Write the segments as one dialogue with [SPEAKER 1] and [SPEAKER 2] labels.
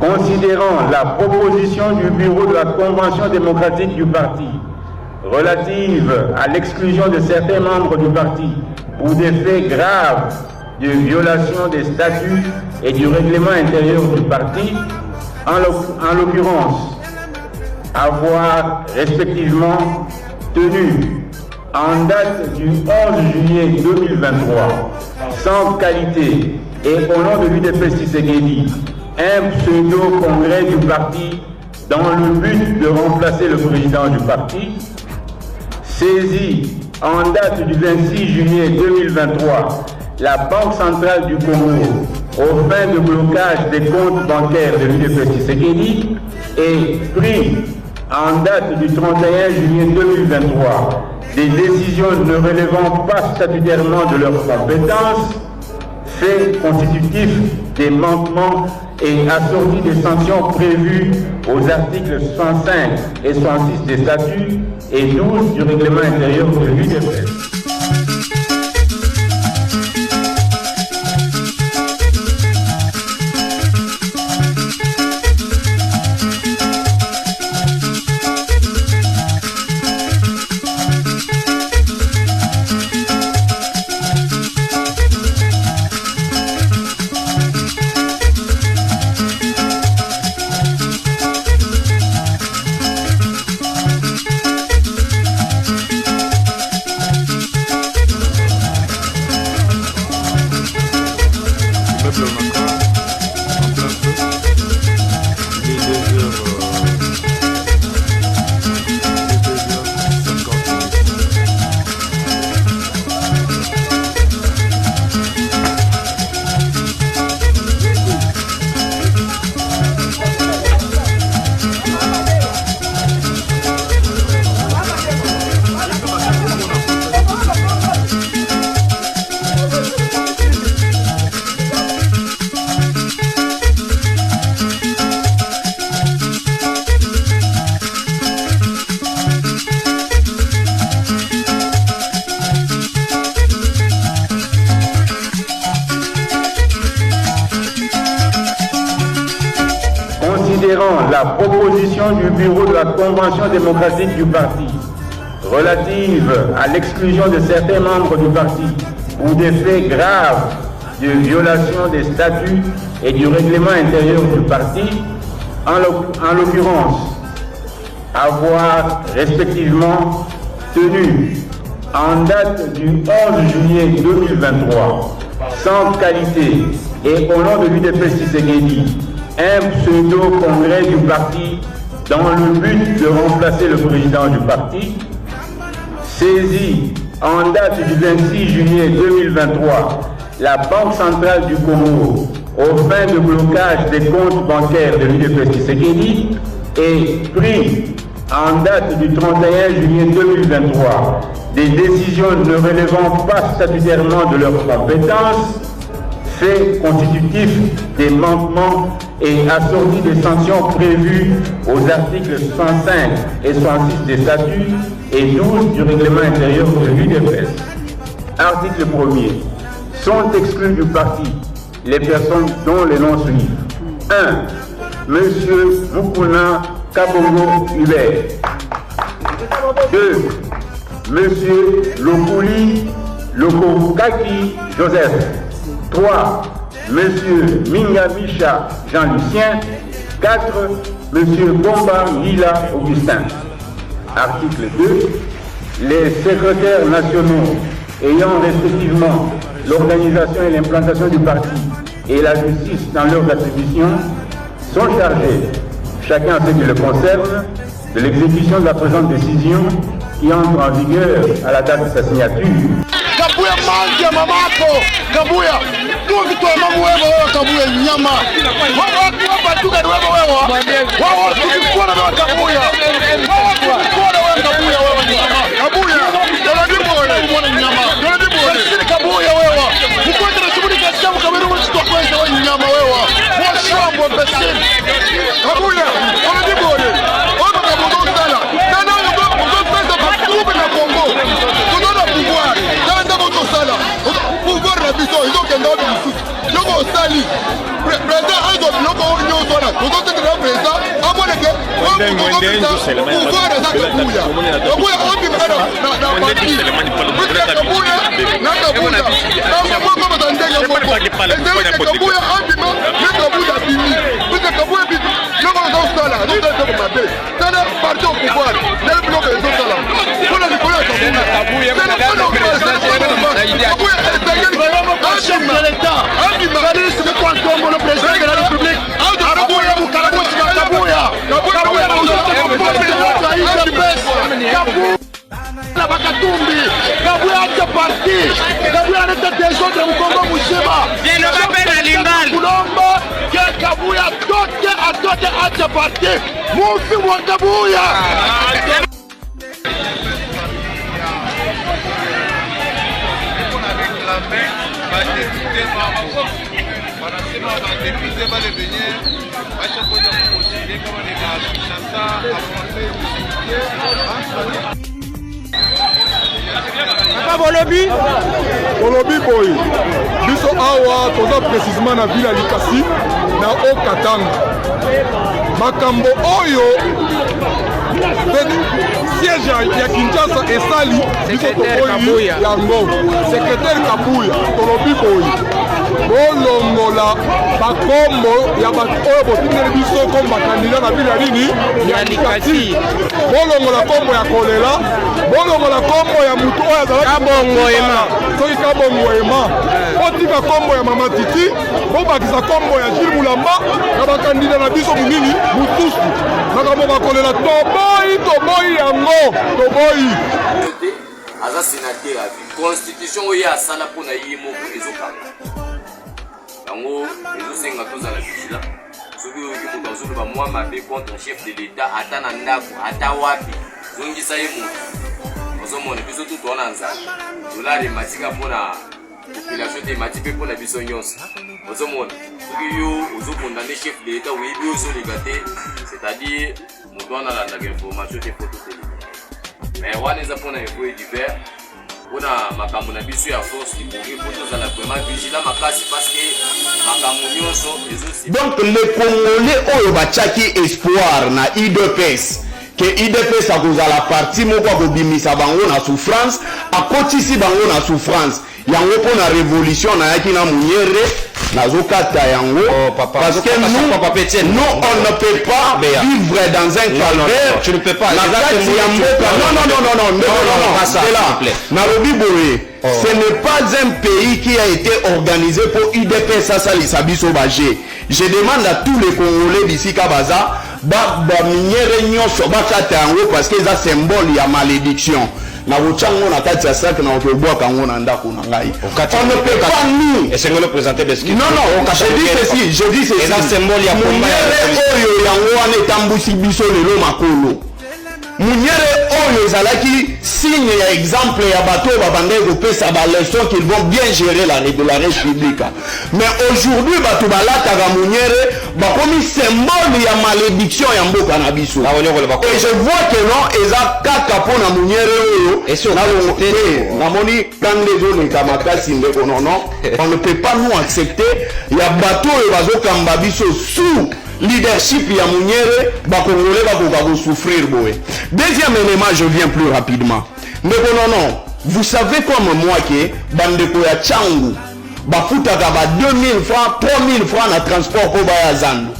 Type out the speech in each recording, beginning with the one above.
[SPEAKER 1] Considérant la proposition du bureau de la Convention démocratique du parti relative à l'exclusion de certains membres du parti pour des faits graves de violation des statuts et du règlement intérieur du parti, en l'occurrence, avoir respectivement tenu en date du 11 juillet 2023, sans qualité et au nom de l'UDPS Tshisekedi, un pseudo-congrès du parti dans le but de remplacer le président du parti, saisi en date du 26 juillet 2023 la Banque centrale du Congo aux fins de blocage des comptes bancaires de l'UDPS Tshisekedi et pris en date du 31 juillet 2023 des décisions ne relevant pas statutairement de leurs compétences, faits constitutifs des manquements et assortis des sanctions prévues aux articles 105 et 106 des statuts et 12 du règlement intérieur de l'UDPS. Considérant la proposition du bureau de la Convention démocratique du parti relative à l'exclusion de certains membres du parti pour des faits graves de violation des statuts et du règlement intérieur du parti, en l'occurrence, avoir respectivement tenu en date du 11 juillet 2023, sans qualité et au nom de l'UDPS Tshisekedi, un pseudo-congrès du parti dans le but de remplacer le président du parti, saisi en date du 26 juillet 2023 la Banque centrale du Congo aux fins de blocage des comptes bancaires de l'UDPS Tshisekedi et pris en date du 31 juillet 2023 des décisions ne relevant pas statutairement de leurs compétences, faits constitutifs des manquements et assortis des sanctions prévues aux articles 105 et 106 des statuts et 12 du règlement intérieur de l'UDPS. Article 1er. Sont exclus du parti les personnes dont les noms suivent. 1. Monsieur Mukuna Kabongo Hubert. 2. Monsieur Lokuli Lokokaki Joseph. 3. Monsieur Mingamisha Jean-Lucien. 4. Monsieur Bomba Lila Augustin. Article 2. Les secrétaires nationaux ayant respectivement l'organisation et l'implantation du parti et la justice dans leurs attributions sont chargés, chacun en ce qui le concerne, de l'exécution de la présente décision qui entre en vigueur à la date de sa signature.
[SPEAKER 2] Kabuya mangia mamako, Kabuya, tuo kitoa mamu wewe Kabuya nyama. Wao batuka wewe wao tukikuwa na wewe Kabuya. Wao tukikuwa na wewe Kabuya wewe nyama. Kabuya, ndio nyama. Ndio Kabuya wewe. Ukwenda na shughuli za shamu Kabuya unachukua kwanza wewe nyama wewe. Wa shamu besini. Kabuya, ndio bora. Wao Kabuya sana. Ndio ndio pesa kwa na Kongo. Tunaona pouvoir. Pouvoir la vision, ils ont qu'un autre souci. Ils ont sali. Président, ils ont l'autre
[SPEAKER 3] Olobi boy biso awa toza précisément na ville ya Likasi na Okatanga makambo oyo siège ya Kinshasa esali biso tokoyi yango secrétaire Kabuya tolobi boy bolongola bakombo ya bato oyo botindeli biso comme bakandida na ville ya nini ya Likasi bolongola kombo ya kolela bolongola kombo ya mutu oyo azalaki kabongoema soki kabongoema otika kombo ya mama titi bobakisa kombo ya Jules Mulamba na bakandida na biso munini mususu makambo bakolela toboyi yango toboyi
[SPEAKER 4] aza sénateur ya vie constitution oyo asala mpona ye moko ezokanga yango ezosenga tozala vigila soki oyoki moto azoloba mwa mabe contre chef de l'état ata na ndako ata wapi zongisa ye moto ozomona biso tu toona nzala dollar ematika mpona population te emati mpe mpona biso nyonso ozomona soki yo ozokondane chef de l'état oyebi ozoleka te c'est-à-dire moto wana alandaka information te poto te mais wana eza mpona info e divers mpona makambo na biso ya force liboki mpo tozala vraiment vigilant makasi parce que makambo nyonso ezosi.
[SPEAKER 5] Donc les Congolais oyo batiaki espoir na IDPS que IDPS akozala parti moko akobimisa bango na souffrance akotisi bango na souffrance yango mpona révolution nayaki na Munyere nazokata yango parce que nous on ne peut pas vivre dans un calvaire.
[SPEAKER 6] Tu ne peux pas.
[SPEAKER 5] Nalobi boye ce n'est pas un pays qui a été organisé pour IDPS asalisa biso baje. Je demande à tous les Congolais d'ici Kabaza baminyere nyonso bakata yango parce que eza symbole ya malédiction na bochango na kati ya sac na okobwaka ngo na ndako na ngai. On ne peut pas nous
[SPEAKER 6] et c'est le présenter des skis.
[SPEAKER 5] Non, je dis ceci.
[SPEAKER 6] C'est un symbole ya combat.
[SPEAKER 5] Oyo yango wana etambusi biso lelo makolo. Munyere oyo ezalaki signe ya exemple ya bato babandaki kopesa ba leçon qu'ils vont bien gérer la République. Mais aujourd'hui bato balataka Munyere bakomi symbole ya malédiction ya mboka na biso. Et je vois que non eza kaka pona Munyere oyo namoni kande ezoleka makasi ndeko non on ne peut pas nous accepter ya bato oyo bazokamba biso sous leadership ya Munyere bakongolais bakoka ko souffrir boye. Deuxième élément, je viens plus rapidement. Mais non, vous savez comme moi que bandeko ya Tchangu bafutaka ba 2000 francs, 3000 francs na transport pour Bayazando.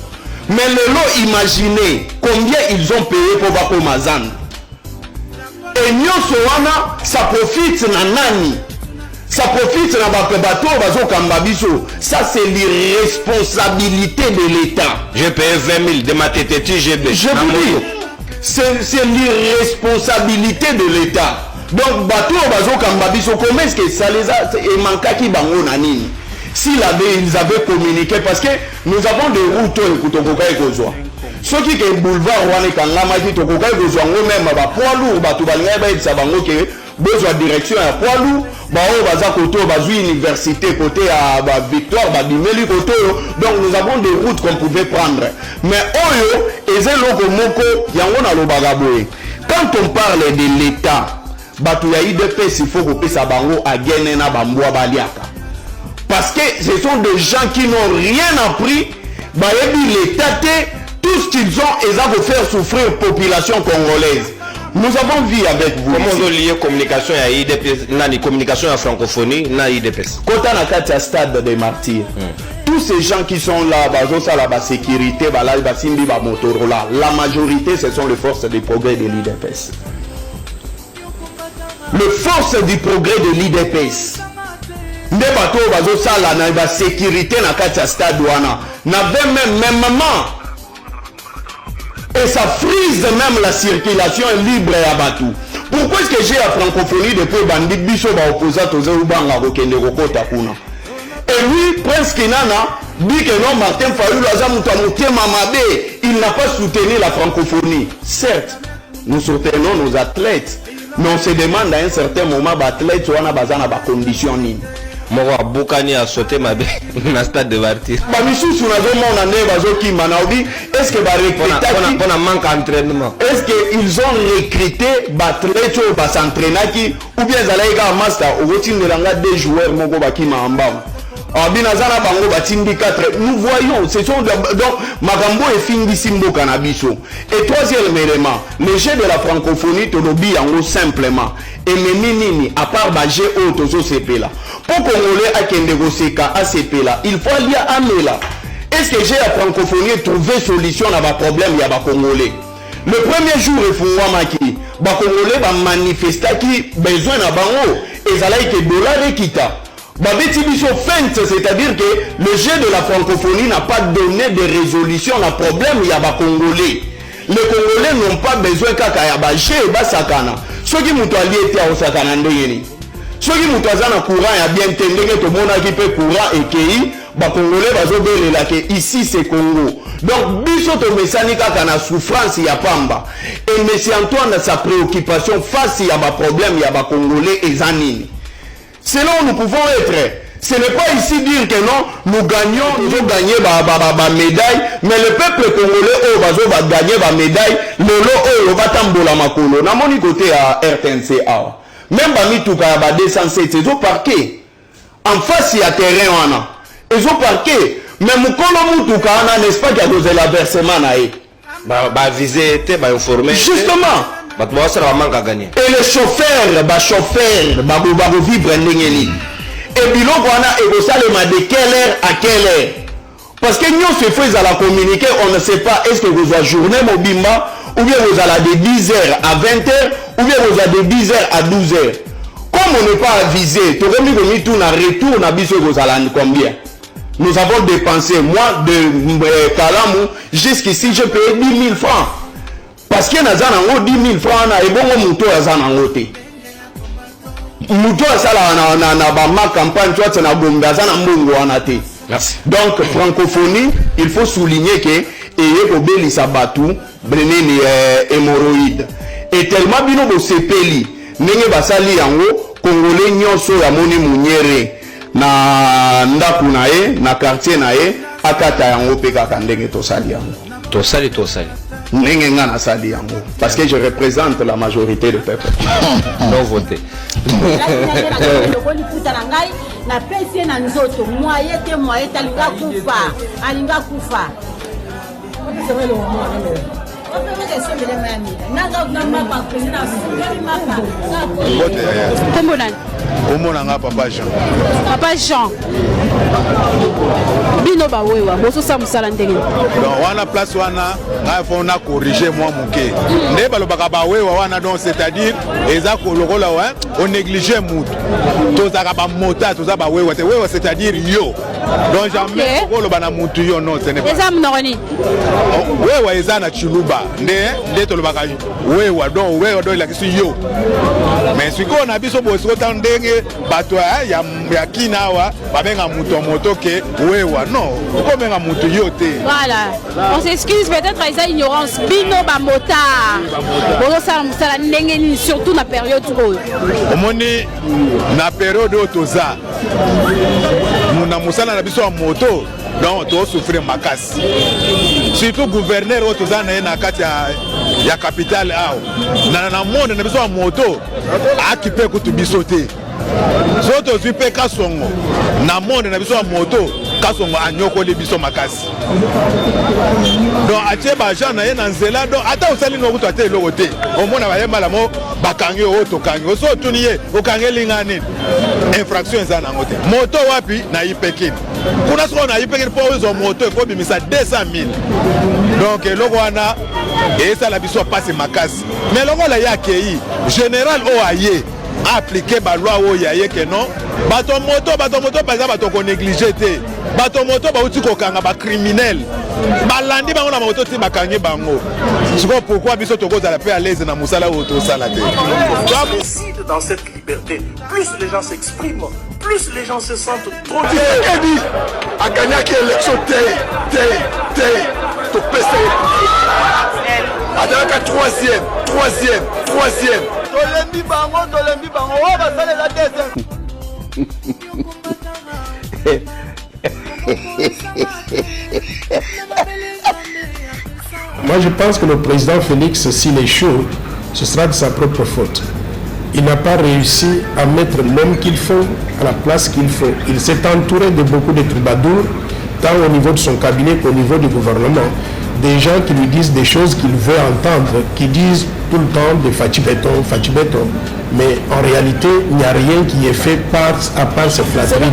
[SPEAKER 5] Mais le lot, imaginez combien ils ont payé pour bakoma Zando. Et nyonso wana ça profite na nani? Ça profite na bato bazo kamba biso. Ça c'est l'irresponsabilité de l'État.
[SPEAKER 6] J'ai payé 20 000 de ma tête, je vous
[SPEAKER 5] dis, c'est l'irresponsabilité de l'État. Donc bato bazo kamba biso, comment est-ce que ça les a manquaki bango nanini? S'ils avaient communiqué, parce que nous avons des routes kutokoka ekozwa. Ceux qui est boulevard wana kangama ki tokoka ekozwa ngo même ba poids lourd bato balinga ba etsa bango ke besoin direction ya poids lourd ba o baza koto bazui université côté à ba Victoire ba bimeli koto. Donc nous avons des routes qu'on pouvait prendre. Mais oyo ezelo moko yango na lobaga boye. Quand on parle de l'État, bato ya IDPS il faut que ça bango agene na bambwa baliaka. Parce que ce sont des gens qui n'ont rien appris. Bayebi l'État, tout tout ce qu'ils ont, ils vont faire souffrir la population congolaise. Nous avons vu avec vous.
[SPEAKER 6] Comment on lié communication à IDPS, communication à francophonie, na IDPS.
[SPEAKER 5] Quand on a quatre stades des martyrs, tous ces gens qui sont là, la sécurité, la majorité, ce sont les forces du progrès de l'IDPS. Les forces du progrès de l'IDPS. Ne bateau bazosala na ba sécurité na quatre stades wana. N'avait même moment. Et ça frise même la circulation libre à Batou. Pourquoi est-ce que j'ai la francophonie depuis Bandi Biso va opposer aux Zerubanga Rokende Rokota Kuna? Et lui, Prince Kinana, dit que non, Martin Fayulu il n'a pas soutenu la francophonie. Certes, nous soutenons nos athlètes, mais on se demande à un certain moment, les athlètes sont dans des conditions.
[SPEAKER 6] Moi, Boukani a sauté ma bête dans le stade de Martyr.
[SPEAKER 5] Est-ce que
[SPEAKER 6] on a manque d'entraînement?
[SPEAKER 5] Est-ce qu'ils ont recruté athlètes ou s'entraîner ou bien ils ont un master ou des joueurs qui nous voyons, ce sont donc Magambo et Findi Simbo Canabiso. Et troisième élément, le jeu de la francophonie, Tolobi en simplement. Et Ménini, à part Bagé ou Tozo CP là. Pour Congolais à Kendegoseka ACP là, il faut aller à Mela. Est-ce que j'ai la francophonie trouvé solution à ma problème il y a des Congolais? Le premier jour, il faut que les Congolais manifestent qui besoin de bango et ça que dollar et kita. C'est-à-dire que le jeu de la francophonie n'a pas donné de résolution à problème il y a des Congolais. Les Congolais n'ont pas besoin de jeu et sakana. Ceux qui m'ont allié à Osakana ndengeni. Ceux qui m'ont na courant et bien entendu que tout le monde qui peut courant et qui les Congolais bazobele là que ici c'est Congo. Donc biso to mesani kaka na souffrance ya pamba. Et monsieur Antoine a sa préoccupation face à des problèmes il y a des Congolais et zanini. Selon nous pouvons être, ce n'est pas ici dire que non, nous gagnons, nous avons gagné la médaille, mais le peuple congolais va gagner la médaille, le va tambola makolo. Na mon côté à RTNC, même si tout a 207, ils ont parqué. En face, il y a terrain, ils ont parqué. Mais Moukolo Moutouka, n'est-ce pas qu'il y a des versement
[SPEAKER 6] visé, informé.
[SPEAKER 5] Justement. Et les chauffeurs, vivre et biloko wana ekosalema de quelle heure à quelle heure? Parce que nous se faisons à la communiquer, on ne sait pas est-ce que vous avez journée mobimba ou bien vous allez de 10h à 20h ou bien vous allez de 10h à 12h. Comme on n'est pas avisé, tout na retour na biso vous allez combien? Nous avons dépensé moi de Kalamou jusqu'ici je paye 10 000 francs. Parce que nous avons 10 000 francs et bon mouton à côté. Mouton à la campagne, tu as donc francophonie, il faut souligner que et il sabatou breneni hémorroïde. Et tellement bino bo sepeli nenge basali yango congolais nyonso ya moni munyere na ndaku na ye na quartier na ye akata yango pe kaka ndenge tosali yango.
[SPEAKER 6] Tosali.
[SPEAKER 5] Parce que je représente la majorité du peuple.
[SPEAKER 6] Non voté.
[SPEAKER 7] Papa Jean. Bino bawewa boso sa musala ndenge.
[SPEAKER 2] Donc wana place wana nga faut na corriger moi muke. Nde balobaka bawewa wana donc c'est-à-dire eza ko lokola wa on négliger mutu. Tozaka ba mota toza bawewa te wewa c'est-à-dire yo. Donc jamais ko loba na mutu yo non ce n'est pas.
[SPEAKER 7] Eza mnoni.
[SPEAKER 2] Wewa eza na chuluba. Nde tolobaka wewa donc la kisu yo. Mais siko na biso boso ndenge bato ya kinawa babenga mutu moto ke wewa non komenga mutu yote.
[SPEAKER 7] Voilà, on s'excuse peut-être à sa ignorance bino ba motard bozo sala musala ndenge ni surtout na période oyo
[SPEAKER 2] omoni na période otoza muna musala na biso moto donc to souffrir makasi surtout gouverneur otoza na kati ya capitale ao na monde na biso moto akipe kutu biso te soto zui pe kasongo na monde na biso moto
[SPEAKER 8] Kasongo anyokoli biso makasi. Donc atie ba gens na ye na nzela donc ata osali ngo kutu ate eloko te. Omona ba yemba la mo bakangi o to kangi. Oso tuni ye okangeli ngani. Infraction za na ngote. Moto wapi na Ipekin. Kuna so na Ipekin po zo moto e ko bimisa 200,000. Donc eloko wana et ça la biso passe makasi. Mais longo la yakei général o aye appliquer ba loi o yaye que non. Bato moto par exemple bato ko négliger te. Bato moto ba uti ko kanga ba criminel. Balandi bango na moto ti bakangi bango. Je vois pourquoi biso to ko za la paix à l'aise na musala o to sala te.
[SPEAKER 9] Dans cette liberté, plus les gens s'expriment, plus les gens se sentent trop
[SPEAKER 2] libres. A gagner qui élection to pesa. Adaka troisième.
[SPEAKER 9] Tolembi bango, oh bah ça les a deuxième.
[SPEAKER 10] Moi je pense que le président Félix, s'il est chaud, ce sera de sa propre faute. Il n'a pas réussi à mettre l'homme qu'il faut à la place qu'il faut. Il s'est entouré de beaucoup de troubadours, tant au niveau de son cabinet qu'au niveau du gouvernement. Des gens qui lui disent des choses qu'il veut entendre, qui disent tout le temps de Fachi Béton. Mais en réalité, il n'y a rien qui est fait à part se flatterie.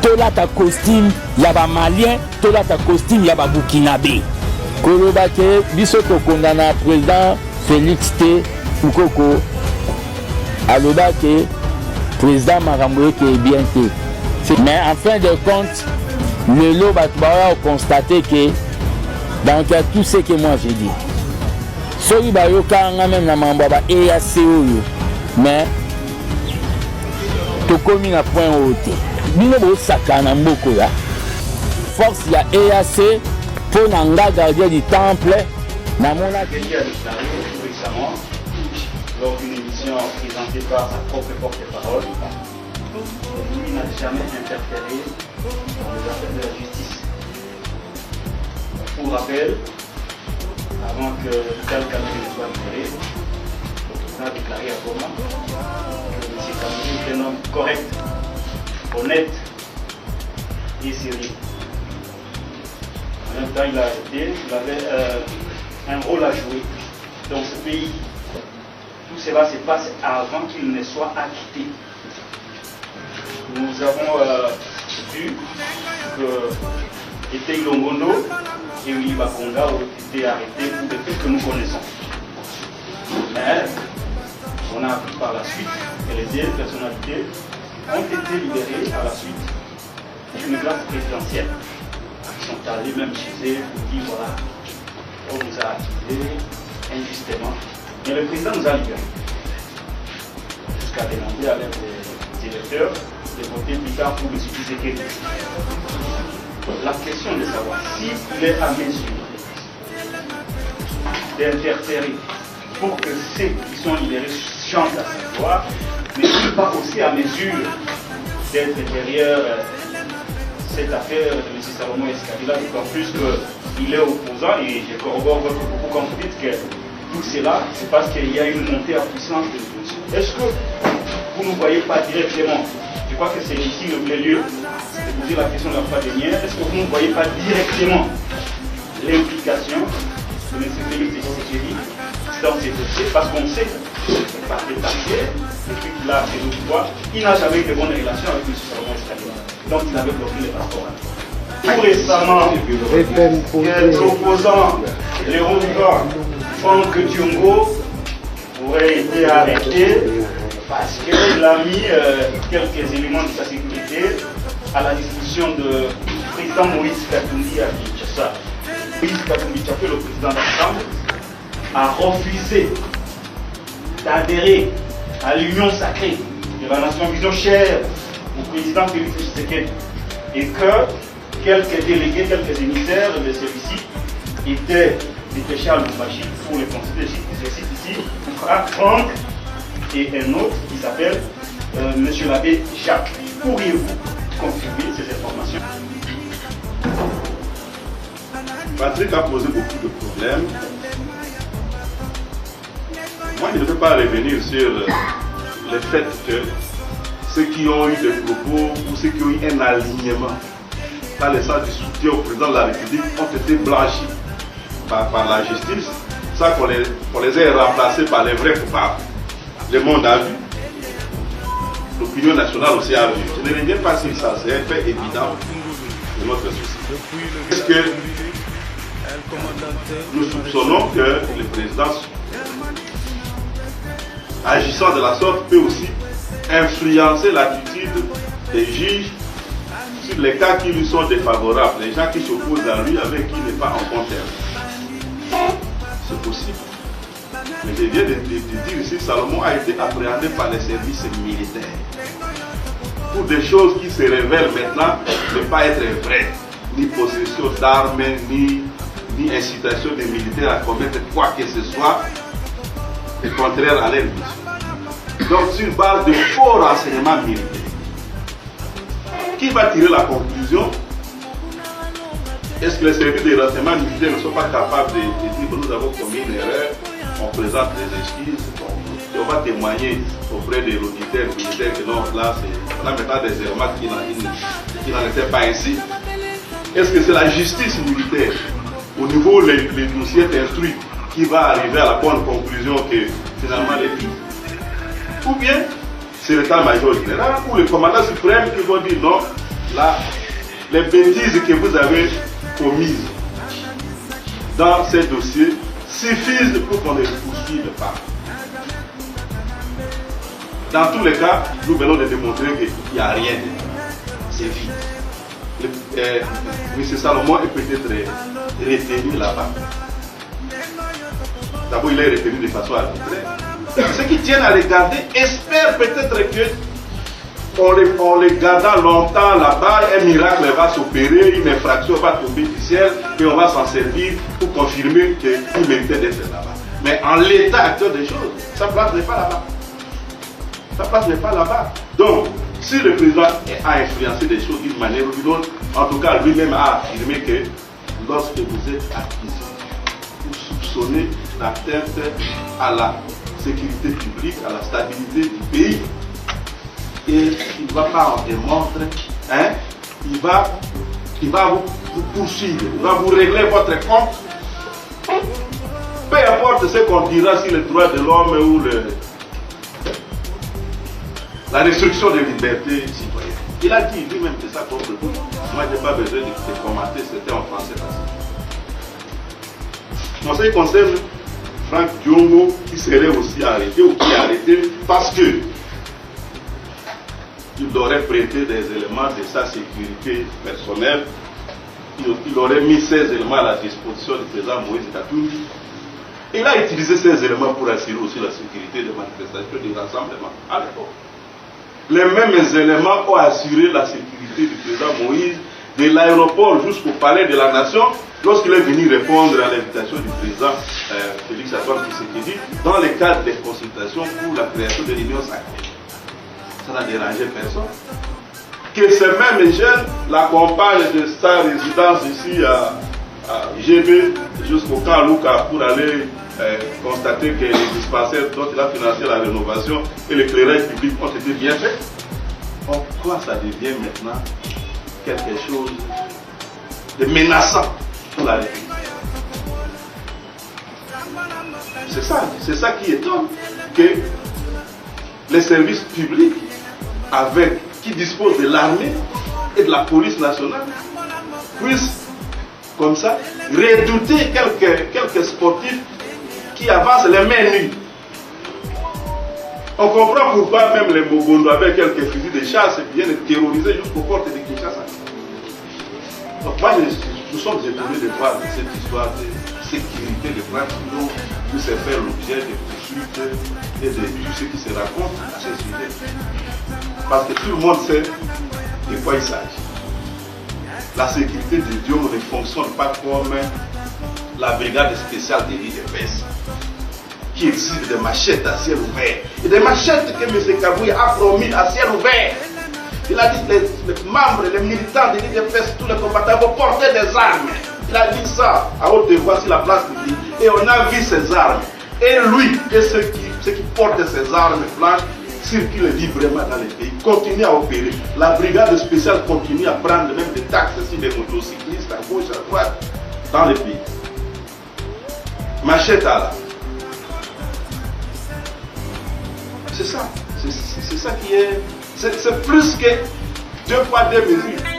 [SPEAKER 11] Tolata costume yaba malien, tolata costume yaba burkinabé. Kolobake biso to kondana président Félix T. Fukoko. Alobake président Maramboye qui est bien té. Mais en fin de compte, le lot va constater que dans tout ce que moi j'ai dit. Soki ba yoka même na mamba ba EAC oyo. Mais to komi na point haute. Bino bo sakana mboko ya force ya EAC pour nanga gardien du temple na mona
[SPEAKER 12] qui a déclaré récemment lors d'une émission présentée par sa propre porte-parole lui n'a jamais interféré dans les affaires de la justice. Pour rappel, avant que tel Kamerhe ne soit libéré, le président a déclaré à Goma que M. Kamerhe est un homme correct, honnête et sérieux. En même temps, il avait un rôle à jouer dans ce pays. Tout cela se passe avant qu'il ne soit acquitté. Nous avons vu que Ete Longondo et Willy Bakonga ont été arrêtés pour des faits que nous connaissons. Mais on a appris par la suite que les deux personnalités ont été libérés à la suite d'une grâce présidentielle. Ils sont allés même chez eux pour dire voilà, on nous a accusés injustement. Mais le président nous a libérés. Jusqu'à demander à l'aide des électeurs de voter plus tard pour le succès. La question de savoir s'il est à mesure d'interférer pour que ceux qui sont libérés chantent à sa gloire, n'est-il pas aussi à mesure d'être derrière cette affaire de M. Salomon Escabila, d'autant plus qu'il est opposant, et je corrobore votre propos quand vous dites que tout cela, c'est parce qu'il y a une montée en puissance de l'opposition. Est-ce que vous ne voyez pas directement, je crois que c'est ici le vrai lieu de poser la question de la fois dernière, est-ce que vous ne voyez pas directement l'implication de M. Félix Tshisekedi dans ces dossiers, parce qu'on sait que par des papiers, depuis qu'il a fait le pouvoir, il n'a jamais eu de bonnes relations avec M. Salomon Escabila. Donc il avait bloqué les rapports. Tout récemment, l'opposant, les Rwandais, Franck Diongo, aurait été arrêté parce qu'il a mis quelques éléments de sa sécurité à la disposition du président Moïse Katumbi à Kinshasa. Moïse Katumbi, le président de l'Assemblée, a refusé d'adhérer à l'union sacrée de la nation vision chère au président Félix Tshisekedi, et que quelques délégués, quelques émissaires de celui-ci étaient dépêchés à Lubumbashi pour le considérer ici, Franck et un autre qui s'appelle M. l'abbé Jacques. Pourriez-vous confirmer ces informations?
[SPEAKER 13] Patrick a posé beaucoup de problèmes Moi, je ne peux pas revenir sur le fait que ceux qui ont eu des propos ou ceux qui ont eu un alignement dans le sens du soutien au président de la République ont été blanchis par la justice, ça qu'on les ait remplacés par les vrais coupables. Le monde a vu, l'opinion nationale aussi a vu. Je ne reviens pas sur ça, c'est un fait évident de notre souci. Est-ce que nous soupçonnons que le président, agissant de la sorte, peut aussi influencer l'attitude des juges sur les cas qui lui sont défavorables, les gens qui s'opposent à lui avec qui il n'est pas en bon terme. C'est possible. Mais je viens de dire ici, Salomon a été appréhendé par les services militaires pour des choses qui se révèlent maintenant ne pas être vraies, ni possession d'armes, ni incitation des militaires à commettre quoi que ce soit est contraire à leur mission. Donc sur base de faux renseignements militaires, qui va tirer la conclusion? Est-ce que les services de renseignement militaires ne sont pas capables de dire que nous avons commis une erreur, on présente des excuses, on va témoigner auprès des auditeurs militaires que non, là, on a maintenant des éléments qui n'en étaient pas ainsi? Est-ce que c'est la justice militaire, au niveau où les dossiers instruits, qui va arriver à la bonne conclusion que finalement les filles? Ou bien c'est l'état-major général ou le commandant suprême qui va dire non, là, les bêtises que vous avez commises dans ces dossiers suffisent pour qu'on ne les poursuive pas. Dans tous les cas, nous venons de démontrer qu'il n'y a rien de c'est vide. M. Salomon est peut-être retenu là-bas. D'abord, il est retenu de façon arbitraire. Ceux qui tiennent à regarder espèrent peut-être que en les gardant longtemps là-bas, un miracle va s'opérer, une infraction va tomber du ciel et on va s'en servir pour confirmer qu'il méritait d'être là-bas. Mais en l'état actuel des choses, sa place n'est pas là-bas. Sa place n'est pas là-bas. Donc, si le président a influencé des choses d'une manière ou d'une autre, en tout cas lui-même a affirmé que lorsque vous êtes accusé, vous soupçonnez l'atteinte à la sécurité publique, à la stabilité du pays, et il ne va pas en démontrer, hein, il va vous poursuivre, il va vous régler votre compte. Peu importe ce qu'on dira sur les droits de l'homme ou la restriction des libertés citoyennes. Il a dit lui-même que ça contre vous. Moi, je n'ai pas besoin de commenter, c'était en français. En ce qui concerne Franck Diongo, qui serait aussi arrêté ou qui est arrêté parce que il aurait prêté des éléments de sa sécurité personnelle, il aurait mis ces éléments à la disposition du président Moïse Katumbi. Il a utilisé ces éléments pour assurer aussi la sécurité des manifestations, des rassemblements à l'époque. Les mêmes éléments ont assuré la sécurité du président Moïse de l'aéroport jusqu'au palais de la nation lorsqu'il est venu répondre à l'invitation du président Félix Antoine Tshisekedi dans le cadre des consultations pour la création de l'Union sacrée. Ça n'a dérangé personne. Que ces mêmes jeunes l'accompagnent de sa résidence ici à GB jusqu'au camp Luka pour aller constater que les dispensaires dont il a financé la rénovation et l'éclairage public ont été bien faits. Pourquoi ça devient maintenant quelque chose de menaçant pour la République? C'est ça qui étonne, que les services publics qui disposent de l'armée et de la police nationale puissent comme ça redouter quelques sportifs qui avancent les mains nues. On comprend pourquoi même les Mogondo avec quelques fusils de chasse viennent terroriser jusqu'aux portes de Kinshasa. Donc moi, nous sommes étonnés de voir cette histoire de sécurité de France dont tout s'est fait l'objet de poursuites et de tout ce qui se raconte à ce sujet. Parce que tout le monde sait de quoi il s'agit. La sécurité de Dieu ne fonctionne pas comme la brigade spéciale de l'IDPS qui exhibe des machettes à ciel ouvert. Et des machettes que M. Kabouya a promis à ciel ouvert. Il a dit que les membres, les militants de l'IDPS, tous les combattants vont porter des armes. Il a dit ça à haute voix sur la place publique. Et on a vu ces armes. Et lui et ceux qui portent ces armes blanches circulent librement dans les pays, continuent à opérer. La brigade spéciale continue à prendre même des taxes sur des motocyclistes à gauche, à droite, dans les pays. Machette à là. C'est ça. C'est ça qui est... C'est plus que 2 poids 2 mesures.